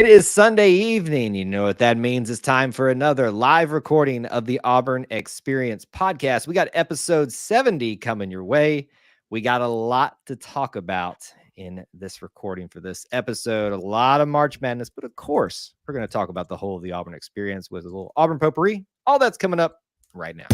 It is Sunday evening. You know what that means. It's time for another live recording of the Auburn Experience podcast. We got episode 70 coming your way. We got a lot to talk about in this recording for this episode. A lot of March Madness, but of course, we're going to talk about the whole of the Auburn Experience with a little Auburn potpourri. All that's coming up right now.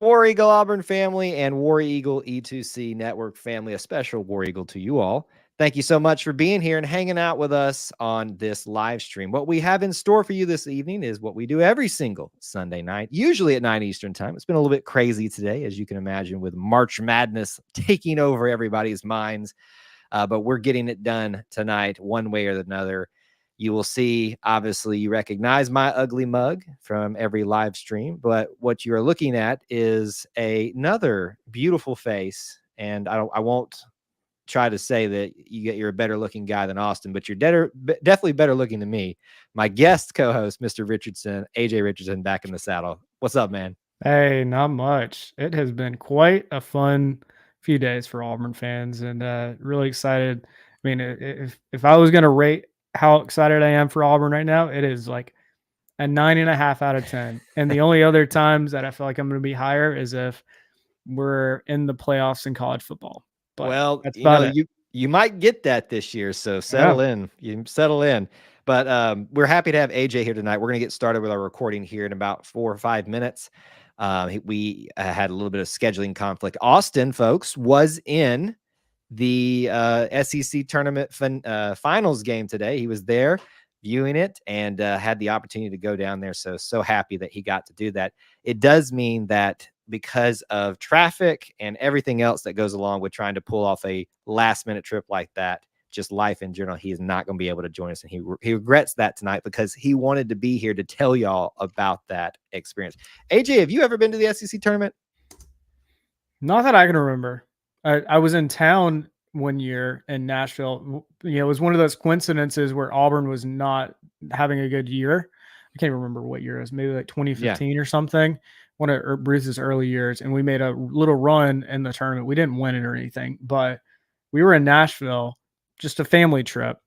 War Eagle Auburn family and War Eagle E2C Network family, a special War Eagle to you all. Thank you so much for being here and hanging out with us on this live stream. What we have in store for you this evening is what we do every single Sunday night, usually at 9 Eastern time. It's been a little bit crazy today, as you can imagine, with March Madness taking over everybody's minds. But we're getting it done tonight, one way or another. You will see, obviously, you recognize my ugly mug from every live stream, but what you're looking at is another beautiful face. And I won't try to say that you're a better looking guy than Austin, but you're definitely better looking than me. My guest co-host, Mr. Richardson, AJ Richardson, back in the saddle. What's up, man? Hey, not much. It has been quite a fun few days for Auburn fans, and really excited. I mean, if I was going to rate how excited I am for Auburn right now, it is like a 9.5 out of 10. And the only other times that I feel like I'm going to be higher is if we're in the playoffs in college football. But Well, that's about it. you might get that this year, so settle in. You settle in. But we're happy to have AJ here tonight. We're going to get started with our recording here in about 4 or 5 minutes. We had a little bit of scheduling conflict. Austin, folks, was in the SEC tournament finals game today. He was there viewing it and had the opportunity to go down there. So happy that he got to do that. It does mean that because of traffic and everything else that goes along with trying to pull off a last minute trip like that, just life in general, he is not going to be able to join us. And he regrets that tonight because he wanted to be here to tell y'all about that experience. AJ, have you ever been to the SEC tournament? Not that I can remember. I was in town one year in Nashville. You know, it was one of those coincidences where Auburn was not having a good year. I can't remember what year it was, maybe like 2015 or something, one of Bruce's early years. And we made a little run in the tournament. We didn't win it or anything, but we were in Nashville, just a family trip.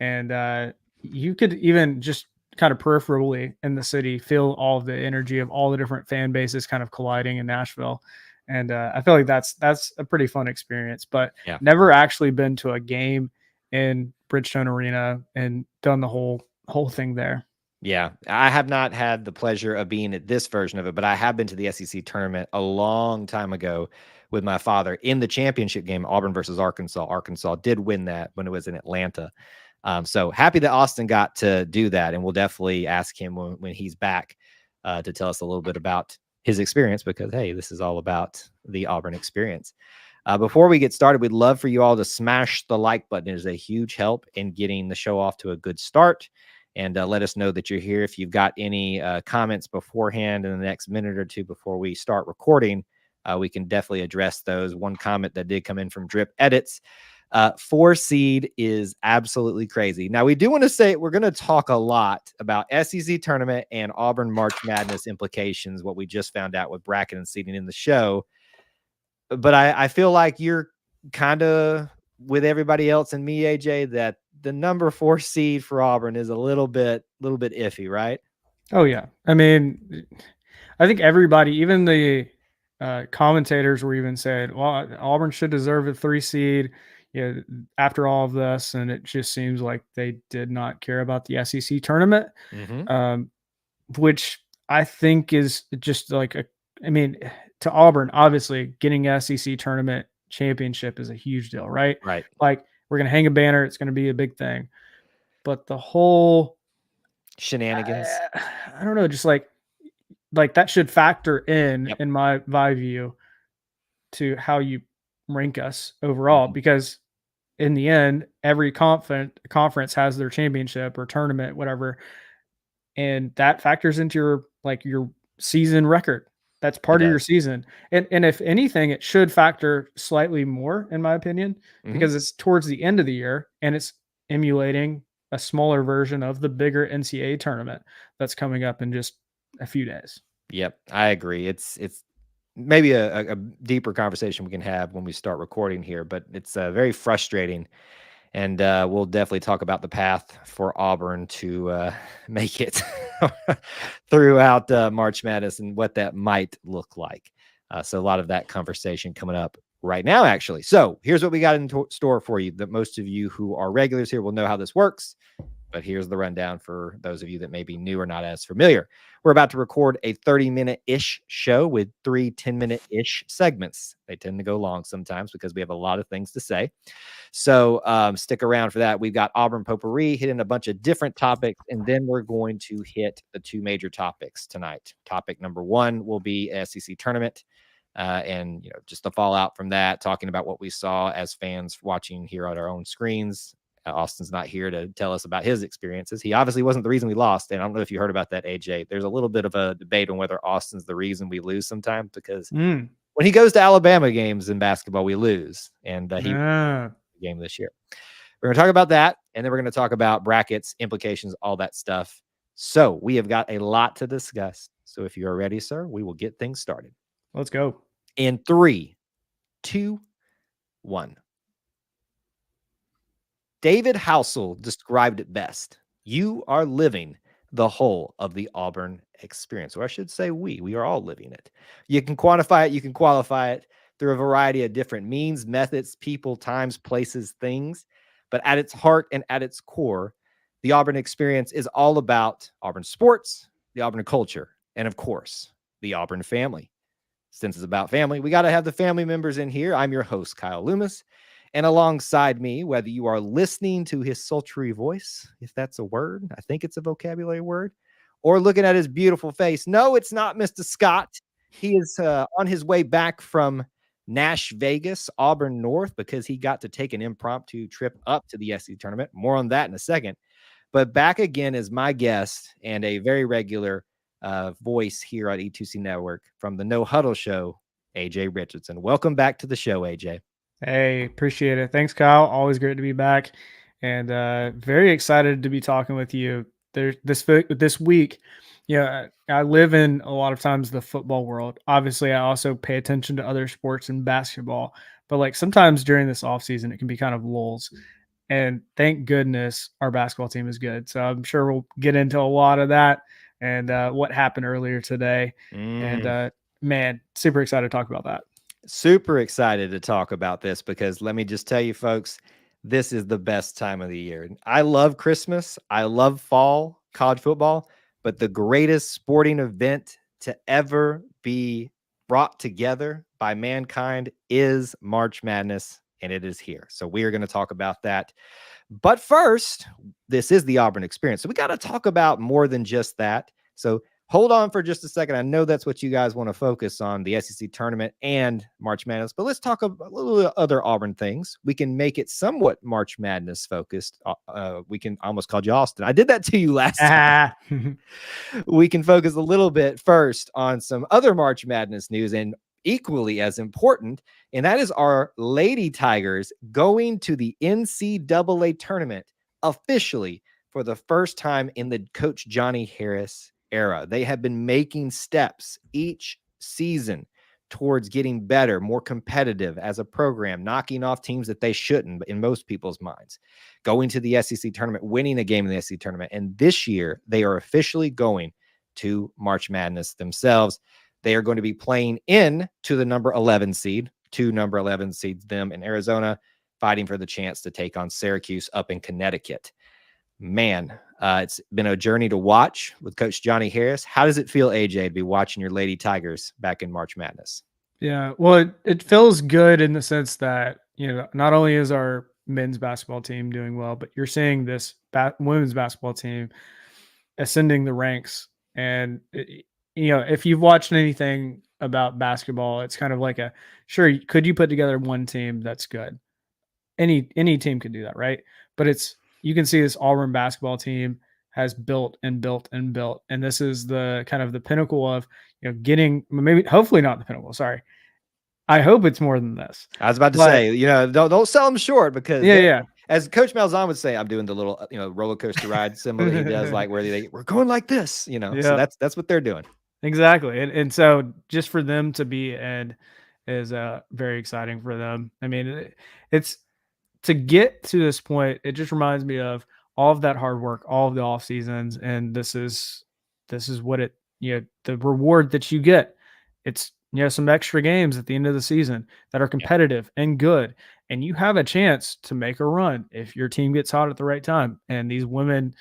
And you could even just kind of peripherally in the city feel all of the energy of all the different fan bases kind of colliding in Nashville. And I feel like that's a pretty fun experience, but never actually been to a game in Bridgestone Arena and done the whole thing there. Yeah, I have not had the pleasure of being at this version of it, but I have been to the SEC tournament a long time ago with my father in the championship game, Auburn versus Arkansas. Arkansas did win that when it was in Atlanta. So happy that Austin got to do that. And we'll definitely ask him when he's back to tell us a little bit about his experience, because, hey, this is all about the Auburn experience. Before we get started, we'd love for you all to smash the like button. It is a huge help in getting the show off to a good start. And let us know that you're here. If you've got any comments beforehand in the next minute or two before we start recording, we can definitely address those. One comment that did come in from Drip Edits, 4 seed is absolutely crazy. Now, we do want to say we're going to talk a lot about SEC tournament and Auburn March Madness implications, what we just found out with bracket and seeding in the show. But I feel like you're kind of with everybody else and me, AJ, that the number 4 seed for Auburn is a little bit iffy, right? Oh yeah. I mean, I think everybody, even the commentators were even saying, well, Auburn should deserve a 3 seed. Yeah, after all of this, and it just seems like they did not care about the SEC tournament, which I think is just like I mean, to Auburn, obviously getting an SEC tournament championship is a huge deal, right? Right. Like we're going to hang a banner. It's going to be a big thing. But the whole shenanigans, I don't know, just like that should factor in my view to how you rank us overall, because in the end, every conference has their championship or tournament, whatever. And that factors into your season record. That's part of your season. And if anything, it should factor slightly more, in my opinion, because it's towards the end of the year and it's emulating a smaller version of the bigger NCAA tournament that's coming up in just a few days. Yep, I agree. It's maybe a deeper conversation we can have when we start recording here, but it's very frustrating. And we'll definitely talk about the path for Auburn to make it throughout March Madness and what that might look like. So a lot of that conversation coming up right now, actually. So here's what we got in store for you that most of you who are regulars here will know how this works. But here's the rundown for those of you that may be new or not as familiar. We're about to record a 30-minute-ish show with 3 10-minute-ish segments. They tend to go long sometimes because we have a lot of things to say. So stick around for that. We've got Auburn potpourri hitting a bunch of different topics, and then we're going to hit the 2 major topics tonight. Topic number 1 will be SEC tournament. And just the fallout from that, talking about what we saw as fans watching here on our own screens. Austin's not here to tell us about his experiences. He obviously wasn't the reason we lost. And I don't know if you heard about that, AJ. There's a little bit of a debate on whether Austin's the reason we lose sometimes, because when he goes to Alabama games in basketball, we lose. And he won the game this year. We're going to talk about that. And then we're going to talk about brackets, implications, all that stuff. So we have got a lot to discuss. So if you're ready, sir, we will get things started. Let's go. In 3, 2, 1. David Housel described it best. You are living the whole of the Auburn experience, or I should say we are all living it. You can quantify it, you can qualify it through a variety of different means, methods, people, times, places, things. But at its heart and at its core, the Auburn experience is all about Auburn sports, the Auburn culture, and of course, the Auburn family. Since it's about family, we got to have the family members in here. I'm your host, Kyle Loomis. And alongside me, whether you are listening to his sultry voice, if that's a word, I think it's a vocabulary word, or looking at his beautiful face. No, it's not Mr. Scott. He is on his way back from Nash Vegas, Auburn North, because he got to take an impromptu trip up to the SEC tournament. More on that in a second. But back again is my guest and a very regular voice here on E2C Network from the No Huddle Show, AJ Richardson. Welcome back to the show, AJ. Hey, appreciate it. Thanks, Kyle. Always great to be back, and very excited to be talking with you. This week, I live in a lot of times the football world. Obviously, I also pay attention to other sports and basketball, but like sometimes during this off season, it can be kind of lulls. And thank goodness our basketball team is good. So I'm sure we'll get into a lot of that and what happened earlier today. And man, super excited to talk about that. Super excited to talk about this because let me just tell you, folks, this is the best time of the year. I love Christmas. I love fall, college football, but the greatest sporting event to ever be brought together by mankind is March Madness, and it is here. So we are going to talk about that. But first, this is the Auburn experience. So we got to talk about more than just that. So hold on for just a second. I know that's what you guys want to focus on, the SEC tournament and March Madness, but let's talk about a little other Auburn things. We can make it somewhat March Madness focused. We can almost call you Austin. I did that to you last time. We can focus a little bit first on some other March Madness news, and equally as important, and that is our Lady Tigers going to the NCAA tournament officially for the first time in the Coach Johnny Harris era. They have been making steps each season towards getting better, more competitive as a program, knocking off teams that they shouldn't in most people's minds, going to the SEC tournament, winning a game in the SEC tournament. And this year, they are officially going to March Madness themselves. They are going to be playing in to the number 11 seed, 2 number 11 seeds, them in Arizona, fighting for the chance to take on Syracuse up in Connecticut. Man, it's been a journey to watch with Coach Johnny Harris. How does it feel, AJ, to be watching your Lady Tigers back in March Madness? Yeah, well, it feels good in the sense that, not only is our men's basketball team doing well, but you're seeing this women's basketball team ascending the ranks. And, if you've watched anything about basketball, it's kind of like sure, could you put together one team that's good? Any team could do that, right? But you can see this Auburn basketball team has built and built and built. And this is the kind of the pinnacle of, getting, maybe, hopefully not the pinnacle. Sorry. I hope it's more than this. I was about to say, don't sell them short because as Coach Malzahn would say, I'm doing the little, roller coaster ride symbol that he does, like where we're going like this, so that's what they're doing. Exactly. And so just for them to be in is very exciting for them. I mean, it's to get to this point, it just reminds me of all of that hard work, all of the off seasons, and this is what it, the reward that you get. It's, some extra games at the end of the season that are Yeah. competitive and good, and you have a chance to make a run if your team gets hot at the right time, and these women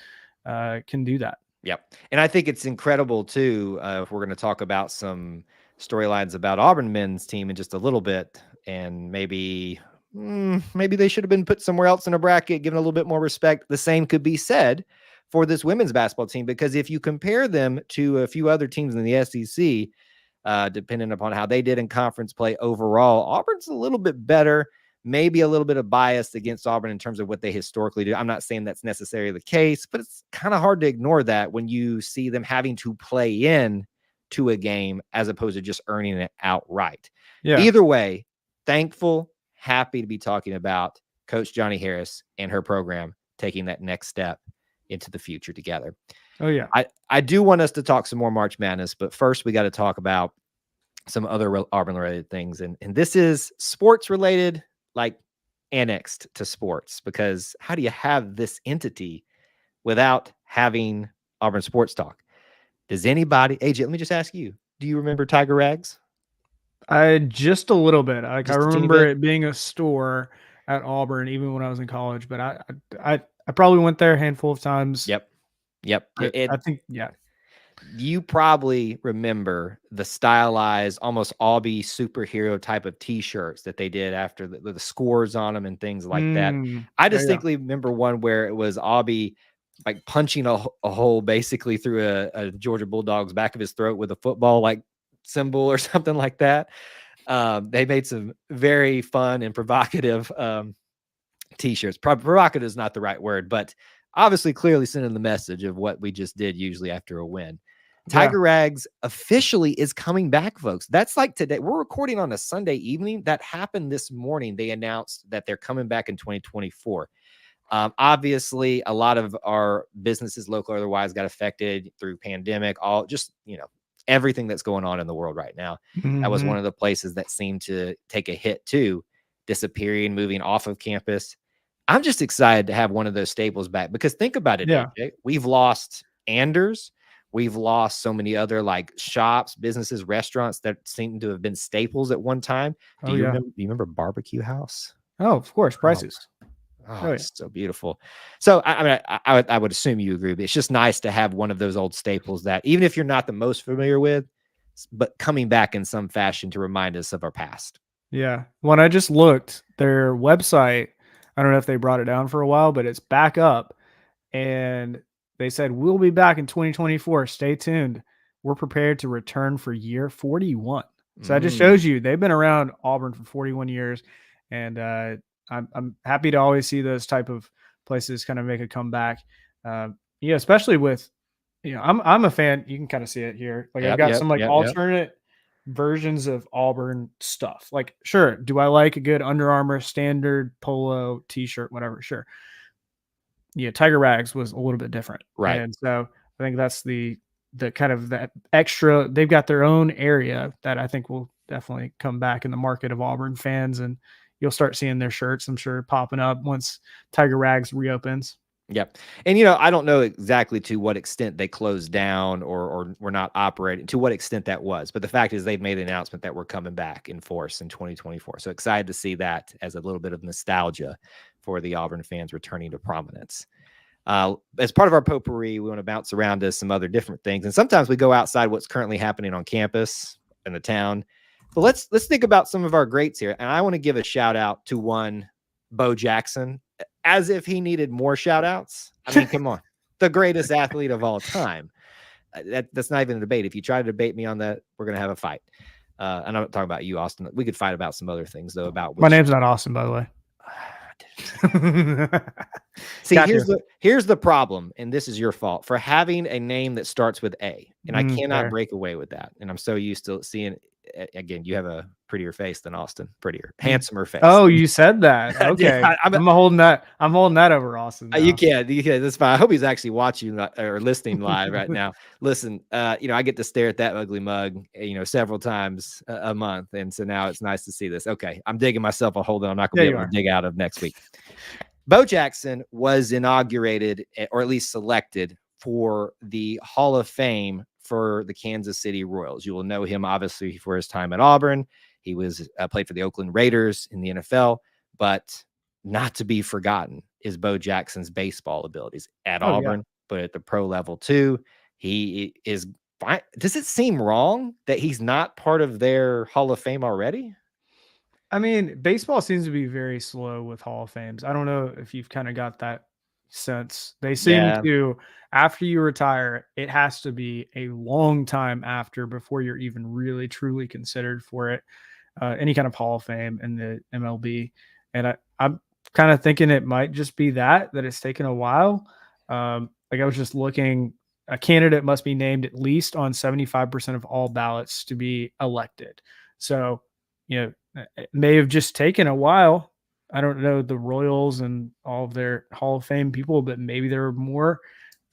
can do that. Yep. And I think it's incredible too. If we're going to talk about some storylines about Auburn men's team in just a little bit, and maybe they should have been put somewhere else in a bracket, given a little bit more respect. The same could be said for this women's basketball team, because if you compare them to a few other teams in the SEC, depending upon how they did in conference play overall, Auburn's a little bit better. Maybe a little bit of bias against Auburn in terms of what they historically do. I'm not saying that's necessarily the case, but it's kind of hard to ignore that when you see them having to play in to a game as opposed to just earning it outright. Yeah. Either way, thankful, happy to be talking about Coach Johnny Harris and her program taking that next step into the future together. Oh yeah. I do want us to talk some more March Madness, but first we got to talk about some other Auburn related things. And this is sports related, like annexed to sports, because how do you have this entity without having Auburn sports talk? Does anybody, AJ, let me just ask you, do you remember Tiger Rags? I just a little bit. Like I Just a teeny remember bit? it being a store at Auburn, even when I was in college. But I probably went there a handful of times. Yep. Yep. I think You probably remember the stylized, almost Aubie superhero type of T-shirts that they did after the scores on them and things like that. I Yeah. distinctly remember one where it was Aubie like punching a hole basically through a Georgia Bulldog's back of his throat with a football like symbol or something like that. They made some very fun and provocative T-shirts. Provocative is not the right word, but obviously clearly sending the message of what we just did usually after a win. Tiger Rags officially is coming back, folks. That's like today. We're recording on a Sunday evening. That happened this morning. They announced that they're coming back in 2024. Obviously, a lot of our businesses, local or otherwise, got affected through pandemic, all just, everything that's going on in the world right now. That was one of the places that seemed to take a hit too, disappearing, moving off of campus. I'm just excited to have one of those staples back, because think about it, AJ. We've lost Anders. We've lost so many other like shops, businesses, restaurants that seem to have been staples at one time. Do you remember Barbecue House? Oh, of course, Prices. Oh, it's so beautiful. So I would assume you agree, but it's just nice to have one of those old staples that even if you're not the most familiar with, but coming back in some fashion to remind us of our past. Yeah. When I just looked, their website, I don't know if they brought it down for a while, but it's back up. And they said, we'll be back in 2024. Stay tuned. We're prepared to return for year 41. So that just shows you they've been around Auburn for 41 years. And I'm happy to always see those type of places kind of make a comeback. Especially with, I'm a fan. You can kind of see it here. Like I've got some alternate versions of Auburn stuff. Like, sure, do I like a good Under Armour standard polo t-shirt, whatever? Sure. Yeah, Tiger Rags was a little bit different. Right. And so I think that's the kind of that extra, they've got their own area that I think will definitely come back in the market of Auburn fans, and you'll start seeing their shirts, I'm sure, popping up once Tiger Rags reopens. Yep. And, I don't know exactly to what extent they closed down or were not operating, to what extent that was. But the fact is they've made an announcement that we're coming back in force in 2024. So excited to see that as a little bit of nostalgia for the Auburn fans returning to prominence. As part of our potpourri, we want to bounce around to some other different things. And sometimes we go outside what's currently happening on campus in the town. But let's think about some of our greats here. And I want to give a shout out to one Bo Jackson, as if he needed more shout outs. I mean, come on, the greatest athlete of all time. That's not even a debate. If you try to debate me on that, we're going to have a fight. And I'm not talking about you, Austin. We could fight about some other things, though. My name's not Austin, by the way. See, here's the problem, and this is your fault for having a name that starts with A, and I cannot break away with that. And I'm so used to seeing again, you have a prettier face than Austin, prettier, Mm. handsomer face. Oh, you said that. I did. Okay. I'm holding that over Austin now. You can. That's fine. I hope he's actually watching or listening live right now. Listen, I get to stare at that ugly mug, several times a month, and so now it's nice to see this. Okay, I'm digging myself a hole that I'm not going to be able to dig out of next week. Bo Jackson was inaugurated, or at least selected, for the Hall of Fame for the Kansas City Royals. You will know him obviously for his time at Auburn. He was played for the Oakland Raiders in the NFL, but not to be forgotten is Bo Jackson's baseball abilities at Auburn, but at the pro level too. He is fine. Does it seem wrong that he's not part of their Hall of Fame already? I mean, baseball seems to be very slow with Hall of Fames. I don't know if you've kind of got that sense. They seem to, after you retire, it has to be a long time after before you're even really truly considered for it. Any kind of Hall of Fame in the MLB. And I'm kind of thinking it might just be that it's taken a while. Like I was just looking, a candidate must be named at least on 75% of all ballots to be elected. So, it may have just taken a while. I don't know the Royals and all of their Hall of Fame people, but maybe there were more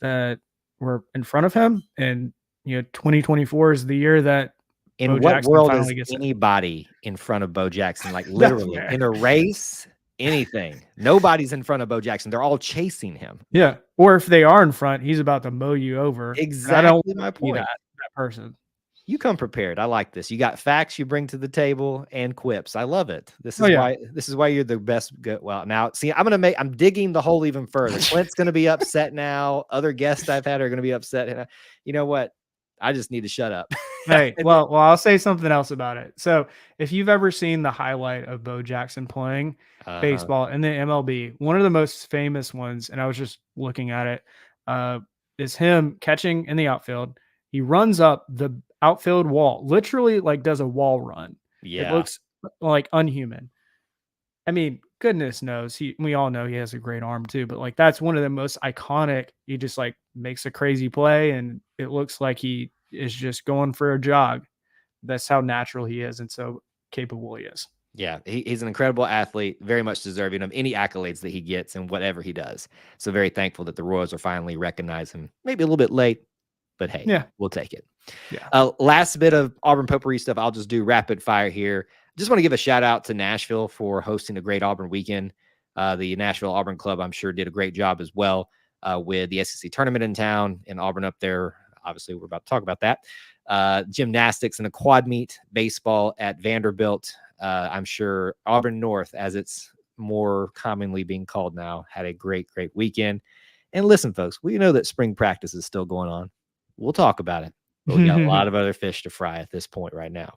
that were in front of him. And 2024 is the year that in Bo what Jackson world finally is gets anybody in front of Bo Jackson? Like literally in a race, anything. Nobody's in front of Bo Jackson. They're all chasing him. Yeah. Or if they are in front, he's about to mow you over. Exactly I don't my point. that person. You come prepared. I like this. You got facts you bring to the table and quips. I love it. This is why you're the best. Well, now see, I'm digging the hole even further. Clint's going to be upset now. Other guests I've had are going to be upset. And you know what? I just need to shut up. Hey, well, I'll say something else about it. So if you've ever seen the highlight of Bo Jackson playing baseball in the MLB, one of the most famous ones, and I was just looking at it, is him catching in the outfield. He runs up the outfield wall, literally like does a wall run. Yeah. It looks like unhuman. I mean, goodness knows we all know he has a great arm too, but like that's one of the most iconic. He just like makes a crazy play and it looks like he is just going for a jog. That's how natural he is and so capable he is. Yeah, he's an incredible athlete, very much deserving of any accolades that he gets and whatever he does. So very thankful that the Royals are finally recognizing him. Maybe a little bit late, but hey, we'll take it. Yeah. Last bit of Auburn potpourri stuff. I'll just do rapid fire here. Just want to give a shout out to Nashville for hosting a great Auburn weekend. The Nashville Auburn Club, I'm sure, did a great job as well with the SEC tournament in town and Auburn up there. Obviously, we're about to talk about that. Gymnastics and a quad meet, baseball at Vanderbilt. I'm sure Auburn North, as it's more commonly being called now, had a great weekend. And listen, folks, we know that spring practice is still going on. We'll talk about it. But we got a lot of other fish to fry at this point right now.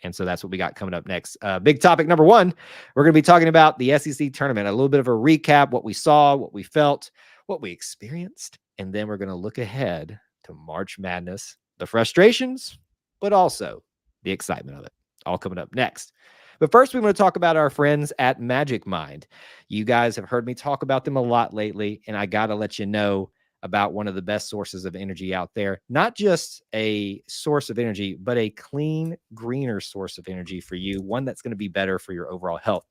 And so that's what we got coming up next. Big topic number one, we're going to be talking about the SEC tournament, a little bit of a recap, what we saw, what we felt, what we experienced. And then we're going to look ahead to March Madness, the frustrations, but also the excitement of it. All coming up next. But first, we want to talk about our friends at Magic Mind. You guys have heard me talk about them a lot lately, and I got to let you know about one of the best sources of energy out there. Not just a source of energy, but a clean, greener source of energy for you, one that's going to be better for your overall health.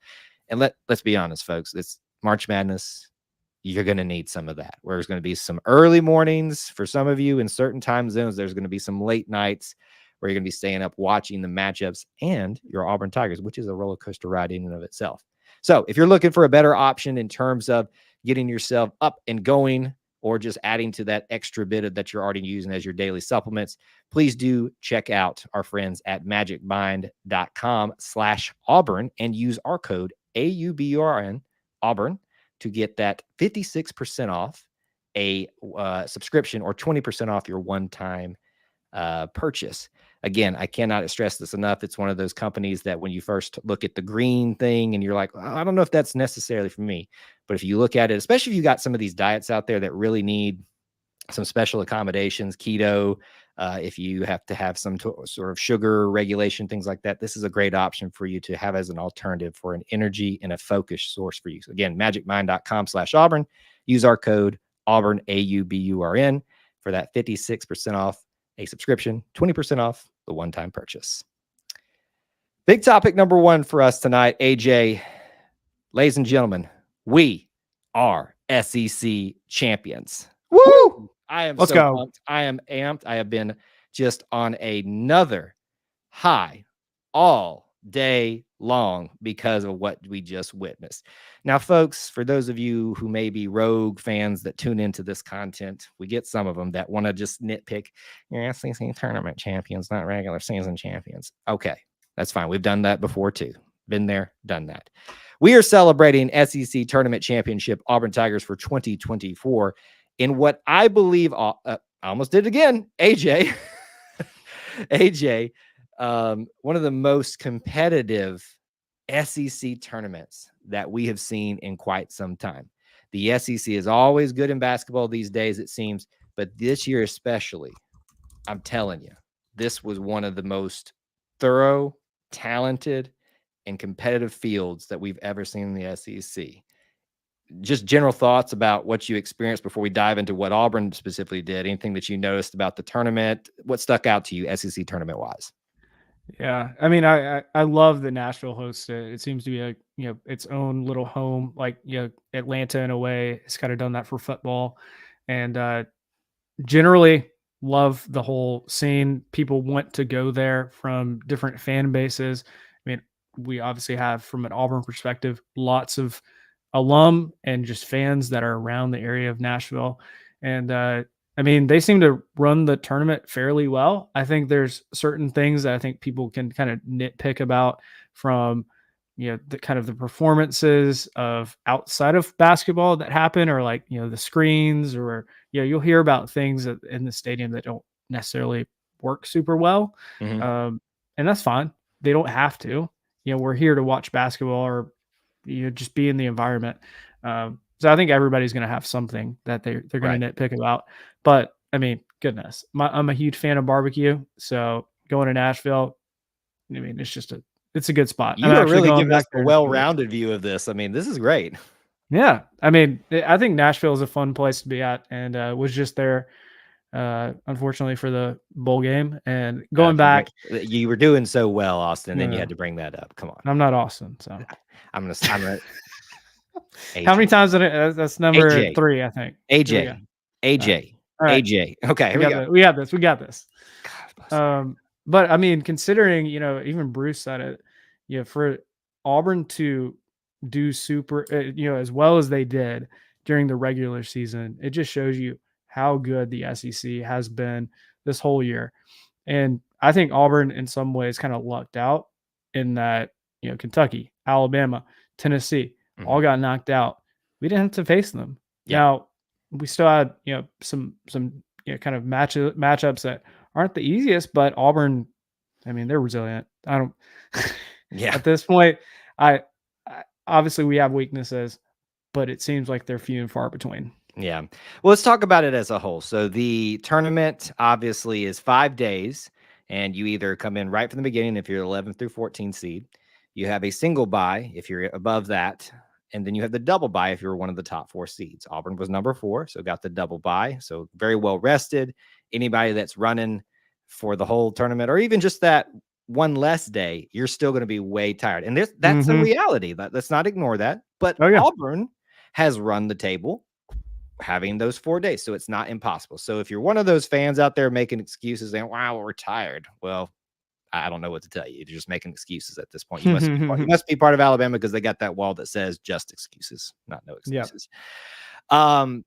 And let's be honest, folks, it's March Madness. You're going to need some of that. There's going to be some early mornings for some of you in certain time zones. There's going to be some late nights where you're going to be staying up watching the matchups and your Auburn Tigers, which is a roller coaster ride in and of itself. So if you're looking for a better option in terms of getting yourself up and going, or just adding to that extra bit that you're already using as your daily supplements, please do check out our friends at magicmind.com/Auburn and use our code AUBURN, Auburn, to get that 56% off a subscription or 20% off your one-time purchase. Again, I cannot stress this enough. It's one of those companies that when you first look at the green thing and you're like, I don't know if that's necessarily for me. But if you look at it, especially if you got some of these diets out there that really need some special accommodations, keto, if you have to have some sort of sugar regulation, things like that, this is a great option for you to have as an alternative for an energy and a focus source for you. So again, magicmind.com/Auburn. Use our code Auburn, AUBURN, for that 56% off a subscription, 20% off the one-time purchase. Big topic number one for us tonight, AJ. Ladies and gentlemen, we are SEC champions. Woo! I am Let's so go. pumped. I am amped. I have been just on another high all day long because of what we just witnessed. Now, folks, for those of you who may be rogue fans that tune into this content, we get some of them that want to just nitpick, your SEC tournament champions, not regular season champions. Okay, that's fine. We've done that before too. Been there, done that. We are celebrating SEC Tournament Championship Auburn Tigers for 2024 in what I believe, I almost did it again, AJ. AJ, one of the most competitive SEC tournaments that we have seen in quite some time. The SEC is always good in basketball these days, it seems, but this year especially, I'm telling you, this was one of the most thorough, talented, and competitive fields that we've ever seen in the SEC. Just general thoughts about what you experienced before we dive into what Auburn specifically did. Anything that you noticed about the tournament? What stuck out to you SEC tournament wise? Yeah, I mean, I love that Nashville hosts it. It seems to be its own little home, like Atlanta in a way. It's kind of done that for football, and generally love the whole scene. People want to go there from different fan bases. I mean, we obviously have, from an Auburn perspective, lots of alum and just fans that are around the area of Nashville. And I mean, they seem to run the tournament fairly well. I think there's certain things that I think people can kind of nitpick about from the kind of the performances of outside of basketball that happen, or like the screens, or you'll hear about things in the stadium that don't necessarily work super well. Mm-hmm. And that's fine. They don't have to. We're here to watch basketball, or just be in the environment. So I think everybody's going to have something that they're going to nitpick about. But I mean, goodness, I'm a huge fan of barbecue. So going to Nashville, I mean, it's a good spot. You are really giving us a well-rounded view of this. I mean, this is great. Yeah. I mean, I think Nashville is a fun place to be at, and was just there, unfortunately, for the bowl game. And going back, you were doing so well, Austin, and then you had to bring that up. Come on. I'm not Austin, so I'm gonna How many times did it? That's number AJ. 3, I think. AJ. Okay, here we got this. But I mean, considering, even Bruce said it, for Auburn to do super, as well as they did during the regular season, it just shows you how good the SEC has been this whole year. And I think Auburn in some ways kind of lucked out in that, Kentucky, Alabama, Tennessee, all got knocked out. We didn't have to face them. Yeah. Now, we still had, some kind of matchups that aren't the easiest, but Auburn, I mean, they're resilient. At this point, I obviously we have weaknesses, but it seems like they're few and far between. Yeah. Well, let's talk about it as a whole. So the tournament obviously is 5 days, and you either come in right from the beginning if you're 11th through 14th seed. You have a single bye if you're above that, and then you have the double bye if you're one of the top 4 seeds. Auburn was number 4, so got the double bye. So very well rested. Anybody that's running for the whole tournament, or even just that one less day, you're still going to be way tired. And that's a reality. Let's not ignore that. But Auburn has run the table having those 4 days, so it's not impossible. So if you're one of those fans out there making excuses and, wow, we're tired, well, I don't know what to tell you. You're just making excuses at this point. You must be part of Alabama, because they got that wall that says just excuses, not no excuses. Yep.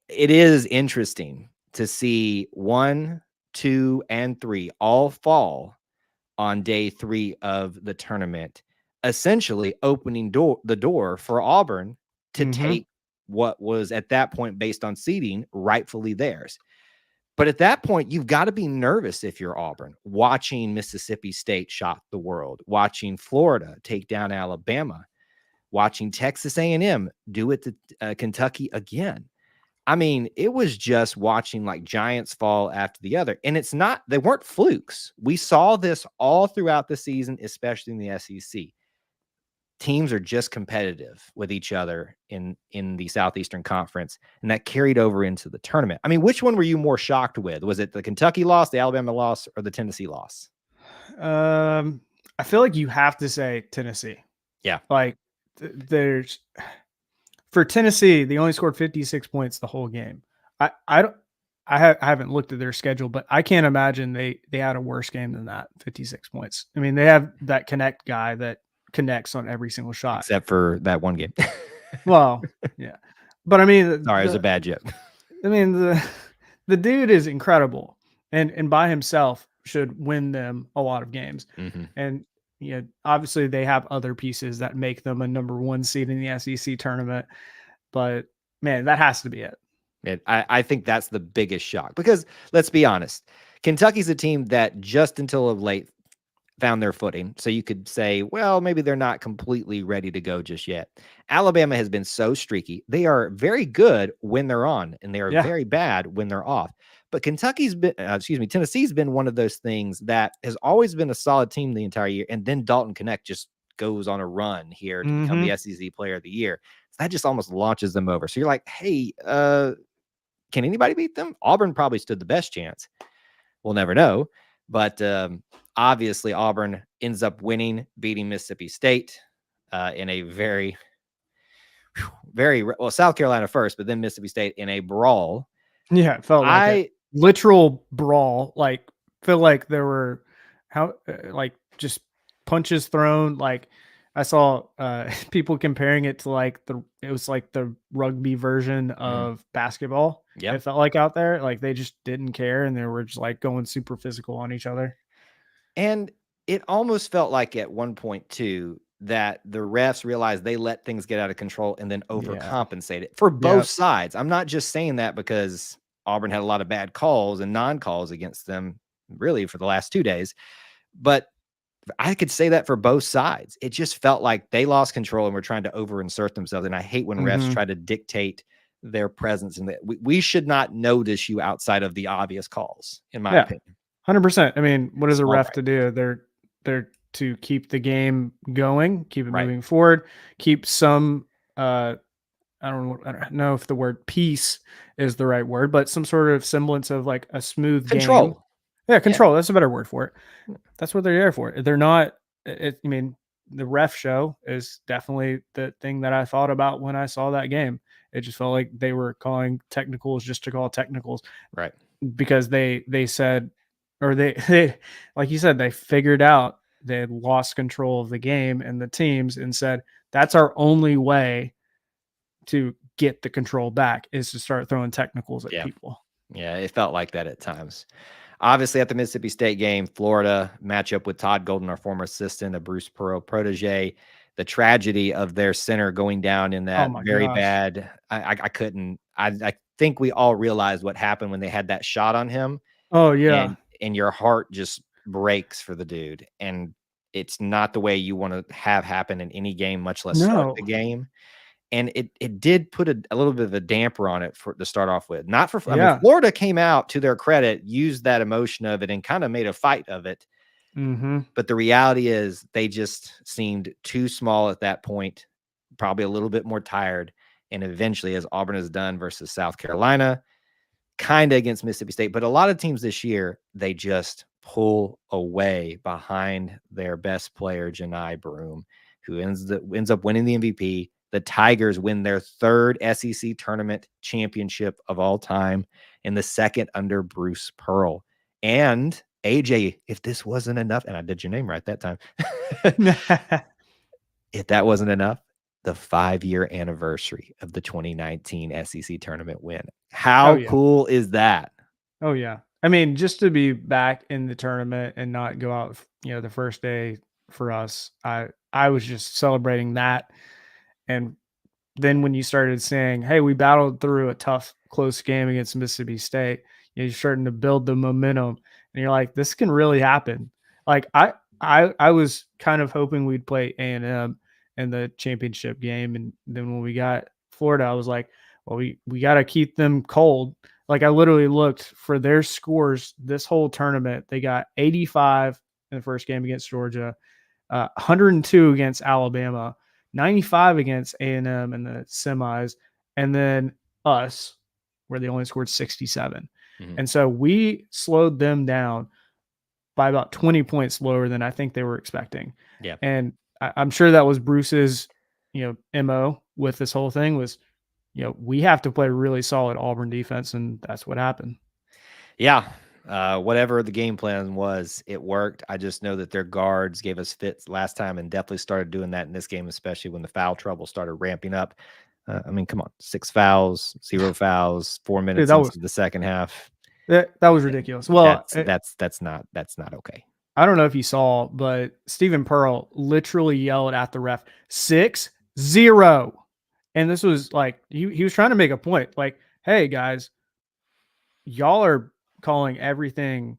It is interesting to see 1, 2, and 3 all fall on day 3 of the tournament, essentially opening the door for Auburn to take what was at that point, based on seeding, rightfully theirs. But at that point, you've got to be nervous if you're Auburn, watching Mississippi State shock the world, watching Florida take down Alabama, watching Texas A&M do it to Kentucky again. I mean, it was just watching like giants fall after the other. And they weren't flukes. We saw this all throughout the season, especially in the SEC. Teams are just competitive with each other in the Southeastern Conference, and that carried over into the tournament. I mean, which one were you more shocked with? Was it the Kentucky loss, the Alabama loss, or the Tennessee loss? I feel like you have to say Tennessee. Yeah. Like there's for Tennessee, they only scored 56 points the whole game. I don't I haven't looked at their schedule, but I can't imagine they had a worse game than that. 56 points. I mean, they have that connect guy that connects on every single shot, except for that one game. Well, yeah, but I mean, Sorry, it was a bad joke. I mean the dude is incredible, and by himself should win them a lot of games. Mm-hmm. And obviously they have other pieces that make them a number one seed in the SEC tournament. But man, that has to be it. I think that's the biggest shock because let's be honest, Kentucky's a team that just until of late found their footing. So you could say, well, maybe they're not completely ready to go just yet. Alabama has been so streaky. They are very good when they're on, and they are very bad when they're off. But Tennessee's been one of those things that has always been a solid team the entire year. And then Dalton Connect just goes on a run here to become the SEC Player of the Year. So that just almost launches them over. So you're like, hey, can anybody beat them? Auburn probably stood the best chance. We'll never know. But obviously, Auburn ends up winning, beating Mississippi State in a very well, South Carolina first, but then Mississippi State in a brawl. Yeah, it felt like a literal brawl. Like, feel like there were like just punches thrown. Like, I saw people comparing it to like it was like the rugby version of basketball. Yeah, it felt like out there, like they just didn't care and they were just like going super physical on each other. And it almost felt like at one point too that the refs realized they let things get out of control and then overcompensated for both sides. I'm not just saying that because Auburn had a lot of bad calls and non-calls against them really for the last 2 days, but I could say that for both sides. It just felt like they lost control and were trying to overinsert themselves. And I hate when refs try to dictate their presence, and that we should not notice you outside of the obvious calls, in my opinion. 100%. I mean, what is a ref to do? They're to keep the game going, keep it moving forward, keep some I don't know if the word peace is the right word, but some sort of semblance of like a smooth game. Yeah, control. That's a better word for it. That's what they're there for. They're not. I mean, the ref show is definitely the thing that I thought about when I saw that game. It just felt like they were calling technicals just to call technicals, right? Because they said, or they like you said, they figured out they had lost control of the game and the teams, and said that's our only way to get the control back is to start throwing technicals at people. Yeah, it felt like that at times. Obviously, at the Mississippi State game, Florida matchup with Todd Golden, our former assistant, a Bruce Pearl protege. The tragedy of their center going down in that bad. I couldn't. I think we all realized what happened when they had that shot on him. Oh yeah, and your heart just breaks for the dude, and it's not the way you want to have happen in any game, much less start the game. And it did put a little bit of a damper on it to start off with. Not for I mean, Florida came out, to their credit, used that emotion of it and kind of made a fight of it. But the reality is they just seemed too small at that point, probably a little bit more tired. And eventually, as Auburn has done versus South Carolina, kind of against Mississippi State, but a lot of teams this year, they just pull away behind their best player, Janai Broome, who ends up winning the MVP. The Tigers win their third SEC tournament championship of all time, and the second under Bruce Pearl. And AJ, if this wasn't enough, and I did your name right that time, if that wasn't enough, the 5-year anniversary of the 2019 SEC tournament win. How cool is that? Oh yeah. I mean, just to be back in the tournament and not go out, the first day for us, I was just celebrating that. And then when you started saying, hey, we battled through a tough, close game against Mississippi State, you're starting to build the momentum, and you're like, this can really happen. Like I was kind of hoping we'd play A&M in the championship game. And then when we got Florida, I was like, well, we got to keep them cold. Like I literally looked for their scores this whole tournament. They got 85 in the first game against Georgia, 102 against Alabama, 95 against A&M in the semis, and then us, where they only scored 67. And so we slowed them down by about 20 points lower than I think they were expecting. Yeah. And I'm sure that was Bruce's, MO with this whole thing was, we have to play really solid Auburn defense, and that's what happened. Yeah. Whatever the game plan was, it worked. I just know that their guards gave us fits last time and definitely started doing that in this game, especially when the foul trouble started ramping up. I mean, come on, 6 fouls, 0 fouls, 4 minutes Dude, into the second half. that was ridiculous. Well, that's not okay. I don't know if you saw, but Stephen Pearl literally yelled at the ref 6-0. And this was like, he was trying to make a point. Like, hey, guys, y'all are calling everything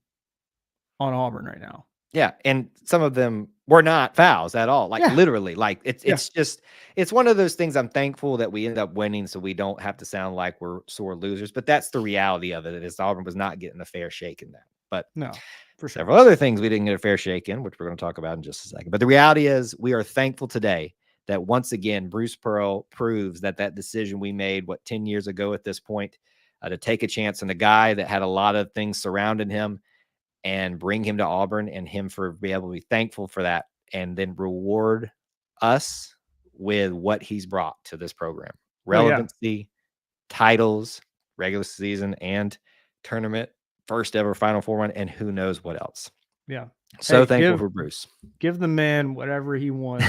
on Auburn right now. Yeah, and some of them were not fouls at all. Like literally, like it's just it's one of those things. I'm thankful that we end up winning, so we don't have to sound like we're sore losers. But that's the reality of it. Is Auburn was not getting a fair shake in that. But no, for sure. Several other things we didn't get a fair shake in, which we're going to talk about in just a second. But the reality is, we are thankful today that once again Bruce Pearl proves that decision we made 10 years ago at this point to take a chance on a guy that had a lot of things surrounding him and bring him to Auburn, and him for be able to be thankful for that, and then reward us with what he's brought to this program: relevancy, titles, regular season and tournament, first ever Final Four run, and who knows what else. Yeah. So thankful for Bruce. Give the man whatever he wants.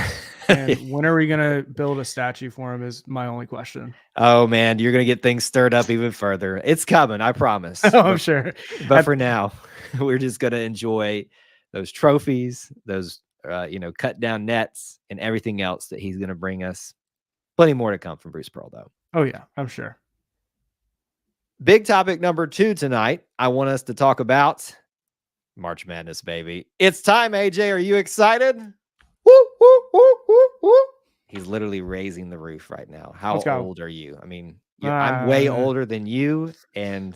And when are we going to build a statue for him is my only question. Oh, man, you're going to get things stirred up even further. It's coming, I promise. I'm sure. But for now, we're just going to enjoy those trophies, those, cut down nets, and everything else that he's going to bring us. Plenty more to come from Bruce Pearl, though. Oh, yeah, I'm sure. Big topic number 2 tonight. I want us to talk about March Madness, baby. It's time, AJ. Are you excited? Woo, woo, woo, woo, woo. He's literally raising the roof right now. How old are you? I mean, I'm way older than you, and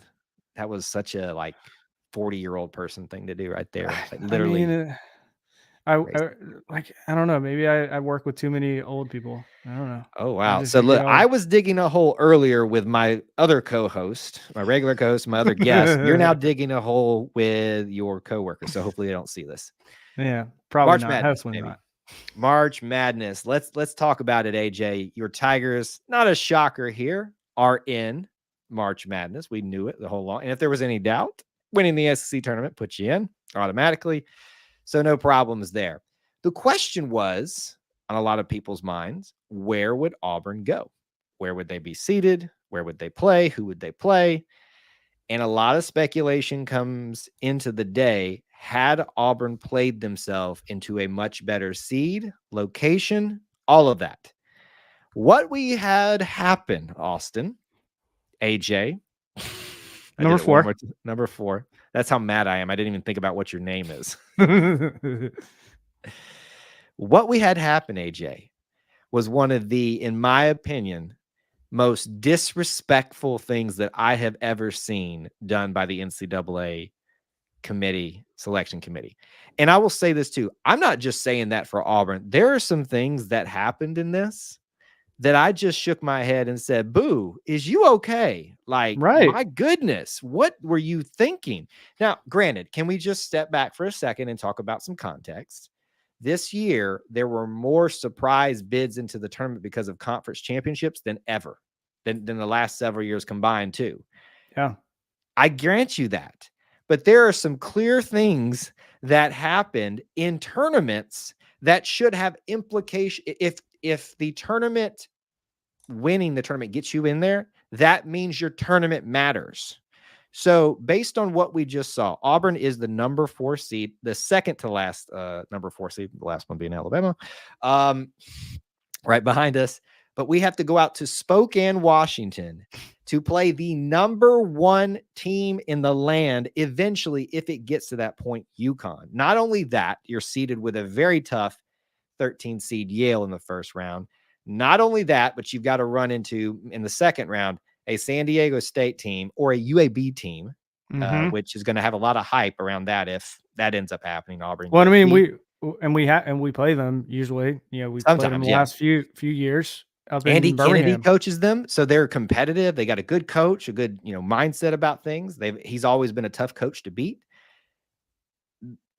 that was such a 40-year-old person thing to do right there. Like, literally. I don't know. Maybe I work with too many old people. I don't know. Oh, wow. So look, I was digging a hole earlier with my other co-host, my regular co-host, my other guest. You're now digging a hole with your coworker. So hopefully they don't see this. Yeah, probably March not. Madness, maybe. Not. March Madness. Let's talk about it, AJ. Your Tigers, not a shocker here, are in March Madness. We knew it the whole long. And if there was any doubt, winning the SEC tournament puts you in automatically. So no problems there. The question was on a lot of people's minds, where would Auburn go? Where would they be seated? Where would they play? Who would they play? And a lot of speculation comes into the day. Had Auburn played themselves into a much better seed, location, all of that. What we had happen, Austin, AJ. Number 4. Number 4. That's how mad I am. I didn't even think about what your name is. What we had happen, AJ, was one of the, in my opinion, most disrespectful things that I have ever seen done by the NCAA selection committee. And I will say this too. I'm not just saying that for Auburn. There are some things that happened in this that I just shook my head and said, boo, is you okay? Like, my goodness, what were you thinking? Now, granted, can we just step back for a second and talk about some context? This year, there were more surprise bids into the tournament because of conference championships than ever, than the last several years combined too. Yeah. I grant you that. But there are some clear things that happened in tournaments that should have implication. If the tournament, winning the tournament gets you in there, that means your tournament matters. So based on what we just saw, Auburn is the number 4 seed, the second to last number 4 seed, the last one being Alabama, right behind us. But we have to go out to Spokane, Washington to play the number 1 team in the land eventually, if it gets to that point, UConn. Not only that, you're seeded with a very tough 13 seed Yale in the first round. Not only that, but you've got to run into, in the second round, a San Diego State team or a UAB team, which is going to have a lot of hype around that if that ends up happening. Auburn. Well, I mean, we play them usually. We played them the last few years. Andy Kennedy coaches them, so they're competitive. They got a good coach, a good mindset about things. He's always been a tough coach to beat.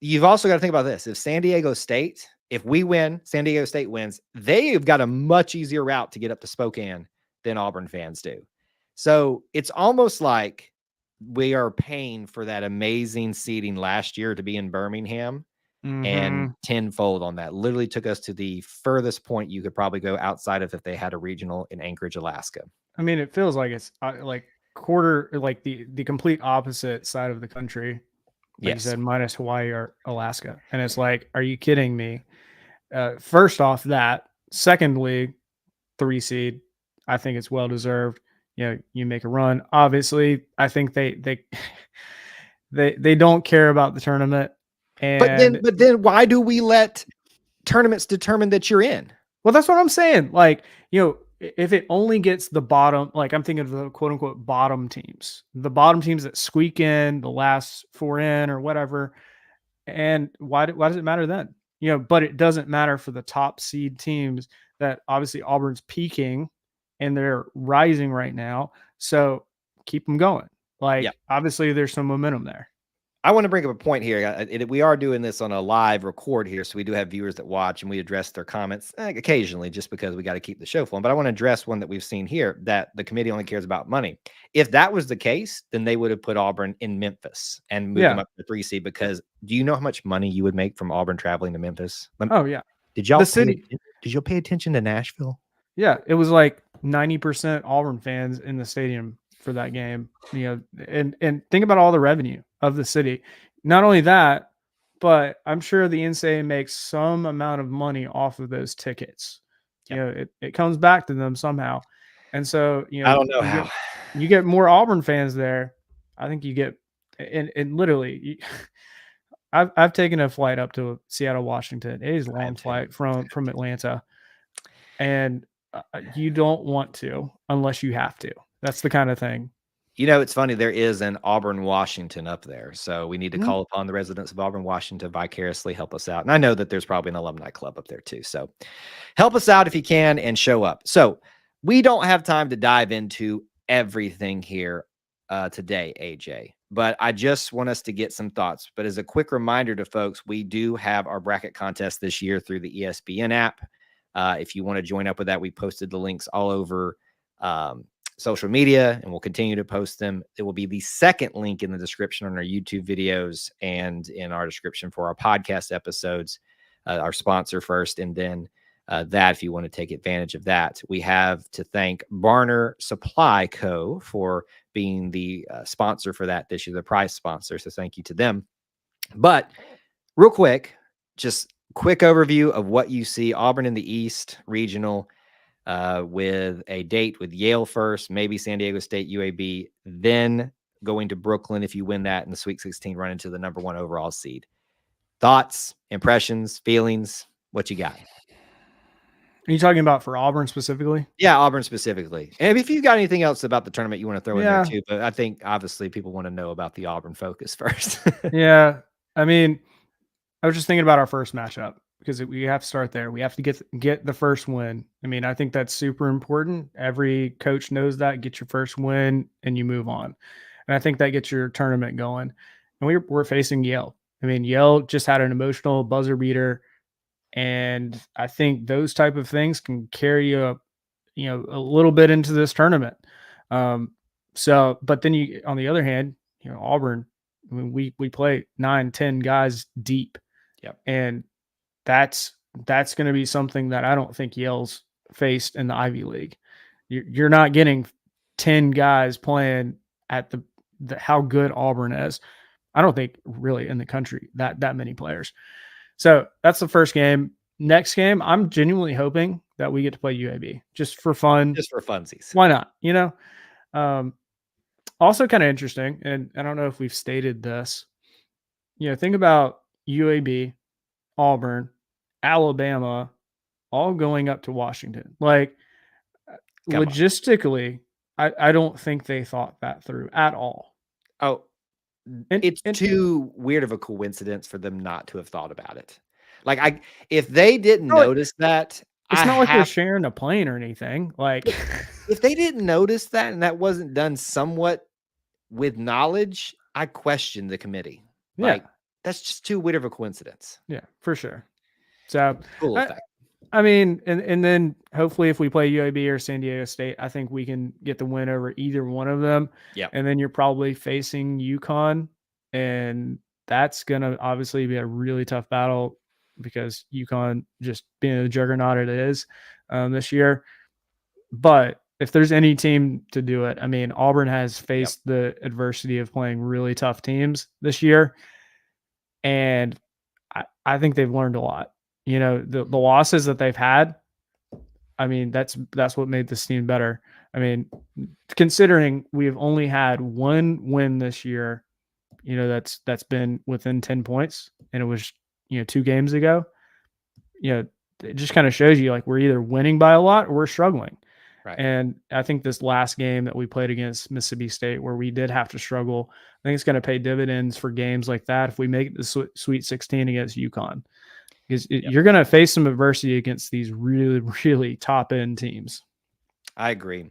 you've also got to think about this. If San Diego State, if we win, San Diego State wins, they've got a much easier route to get up to Spokane than Auburn fans do. So it's almost like we are paying for that amazing seating last year to be in Birmingham and tenfold on that. Literally took us to the furthest point you could probably go outside of if they had a regional in Anchorage, Alaska. I mean, it feels like it's like quarter, like the complete opposite side of the country. Like you said, minus Hawaii or Alaska. And it's like, are you kidding me? First off that. Secondly, 3 seed. I think it's well deserved. You know, you make a run. Obviously, I think they they don't care about the tournament. And but then why do we let tournaments determine that you're in? Well, that's what I'm saying. Like, you know, if it only gets the bottom, like I'm thinking of the quote unquote bottom teams, the bottom teams that squeak in, the last 4 in or whatever. And why does it matter then? You know, but it doesn't matter for the top seed teams that obviously Auburn's peaking and they're rising right now. So keep them going. Like, obviously there's some momentum there. I want to bring up a point here. We are doing this on a live record here, so we do have viewers that watch, and we address their comments occasionally just because we got to keep the show flowing. But I want to address one that we've seen here, that the committee only cares about money. If that was the case, then they would have put Auburn in Memphis and moved them up to the 3 seed, because do you know how much money you would make from Auburn traveling to Memphis? Oh, yeah. Did y'all pay attention to Nashville? Yeah, it was like 90% Auburn fans in the stadium for that game. You know, and think about all the revenue of the city. Not only that, but I'm sure the NCAA makes some amount of money off of those tickets. You know, it comes back to them somehow. And so, you know, I don't know how you get more Auburn fans there. I think you get, and literally, I've taken a flight up to Seattle, Washington. It is a long flight from Atlanta, and you don't want to unless you have to. That's the kind of thing. You know, it's funny. There is an Auburn, Washington up there. So we need to call upon the residents of Auburn, Washington to vicariously help us out. And I know that there's probably an alumni club up there too. So help us out if you can and show up. So we don't have time to dive into everything here today, AJ, but I just want us to get some thoughts. But as a quick reminder to folks, we do have our bracket contest this year through the ESPN app. If you want to join up with that, we posted the links all over social media, and we'll continue to post them. It will be the second link in the description on our YouTube videos and in our description for our podcast episodes, our sponsor first, and then that if you want to take advantage of that. We have to thank Barner Supply Co. for being the sponsor for that this year, the prize sponsor. So thank you to them. But real quick, just quick overview of what you see. Auburn in the East Regional, with a date with Yale first, maybe San Diego State, UAB, then going to Brooklyn if you win that in the Sweet 16, run into the #1 overall seed. Thoughts, impressions, feelings, what you got? Are you talking about for Auburn specifically? Yeah, Auburn specifically. And if you've got anything else about the tournament you want to throw in there too, but I think obviously people want to know about the Auburn focus first. Yeah. I mean, I was just thinking about our first matchup, because we have to start there. We have to get the first win. I mean, I think that's super important. Every coach knows that. Get your first win and you move on. And I think that gets your tournament going. And we're facing Yale. I mean, Yale just had an emotional buzzer beater, and I think those type of things can carry you up, you know, a little bit into this tournament. So, but then you, on the other hand, you know, Auburn, I mean, we play 9, 10 guys deep. Yep. And that's going to be something that I don't think Yale's faced in the Ivy League. You're not getting 10 guys playing at the how good Auburn is. I don't think really in the country that many players. So that's the first game. Next game, I'm genuinely hoping that we get to play UAB just for fun. Just for funsies. Why not? You know, also kind of interesting. And I don't know if we've stated this, you know, think about UAB, Auburn, Alabama, all going up to Washington. Like, logistically, I don't think they thought that through at all. Oh, it's too weird of a coincidence for them not to have thought about it. Like, if they didn't notice that, it's not like they're sharing a plane or anything. Like, if they didn't notice that and that wasn't done somewhat with knowledge, I question the committee. Yeah. Like, that's just too weird of a coincidence. Yeah, for sure. So, Cool I, effect. I mean, and then hopefully if we play UAB or San Diego State, I think we can get the win over either one of them. Yeah. And then you're probably facing UConn, and that's going to obviously be a really tough battle because UConn just being the juggernaut it is this year. But if there's any team to do it, I mean, Auburn has faced the adversity of playing really tough teams this year. And I think they've learned a lot. You know, the losses that they've had, I mean, that's what made this team better. I mean, considering we've only had one win this year, you know, that's been within 10 points, and it was, 2 games ago. You know, it just kind of shows you like we're either winning by a lot or we're struggling. Right. And I think this last game that we played against Mississippi State, where we did have to struggle, I think it's going to pay dividends for games like that if we make the Sweet 16 against UConn. Because you're going to face some adversity against these really, really top-end teams. I agree.